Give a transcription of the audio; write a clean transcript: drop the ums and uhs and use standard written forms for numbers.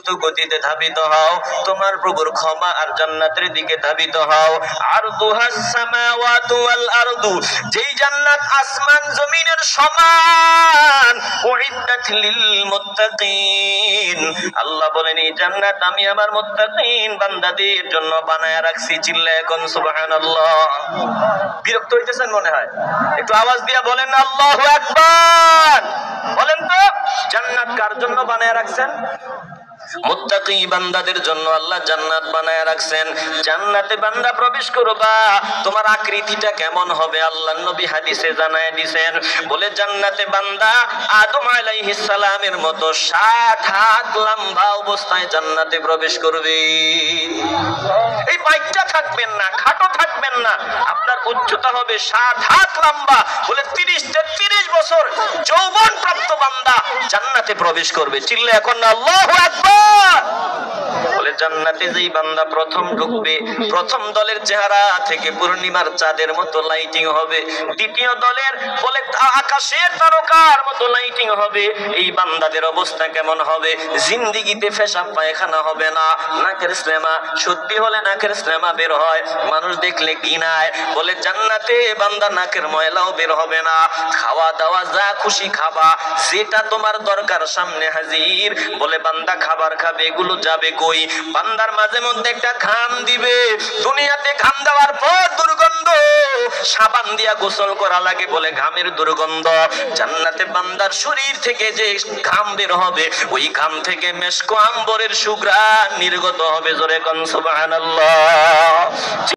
দ্রুত গতিতে ধাবিত হও, তোমার প্রভুর ক্ষমা আর জান্নাতের দিকে ধাবিত হও। আরদুহাস সামাওয়াতু ওয়াল আরদু, যেই জান্নাত আসমান জমিনের সমান। উইদ্দাত লিল মুত্তাকিন, আল্লাহ বলেন এই জান্নাত আমি আমার মুত্তাকিন বান্দাদের জন্য বানায়া রাখছি। চিল্লায়ে এখন সুবহানাল্লাহ। বিরক্ত হইতেছেন মনে হয়? একটু আওয়াজ দিয়া বলেন না আল্লাহু আকবার। বলেন তো জান্নাত কার জন্য বানায়া রাখছেন? মুত্তাকি বান্দাদের জন্য আল্লাহ জান্নাত বানায়া রাখছেন। জান্নাতে বান্দা প্রবেশ করবা, তোমার আকৃতিটা কেমন হবে আল্লাহর নবী হাদিসে জানায় দিবেন। বলে জান্নাতে বান্দা আদম আলাইহিস সালামের মতো 60 হাত লম্বা অবস্থায় জান্নাতে প্রবেশ করবে। এই বাইকটা থাকবেন না, খাটো থাকবেন না, আপনার উচ্চতা হবে 60 হাত লম্বা। বলে 30-33 বছর যৌবন প্রাপ্ত বান্দা জান্নাতে প্রবেশ করবে। চিল্লা এখন না আল্লাহু আকবার। বলে জান্নাতে যেই বান্দা প্রথম ঢুকবে, প্রথম দলের চেহারা থেকে পূর্ণিমার চাঁদের মতো লাইটিং হবে। দ্বিতীয় দলের বলে আকাশের তারকার মতো লাইটিং হবে। এই বান্দাদের অবস্থা কেমন হবে? জিন্দেগিতে পেশাব পায়খানা হবে না, নাকের শ্লেমা, সত্যি হলে নাকের শ্লেমা বের হয়, মানুষ দেখলে ঘৃণায়। বলে জান্নাতে বান্দা নাকের ময়লাও বের হবে না। খাওয়া দাওয়া যা খুশি খাবা, যেটা তোমার দরকার সামনে হাজির। বলে বান্দা খাবার খাবে, এগুলো যাবে কই? বান্দার মাঝে মধ্যে একটা ঘাম দিবে। দুনিয়াতে ঘাম দেওয়ার পর দুর্গন্ধ, সাবান দিয়া গোসল করা লাগে বলে ঘামের দুর্গন্ধ। জান্নাতে বান্দার শরীর থেকে যে ঘাম বের হবে, ওই ঘাম থেকে মেশক আম্বরের সুঘ্রাণ নির্গত হবে। জোরে কোন সুবহানাল্লাহ।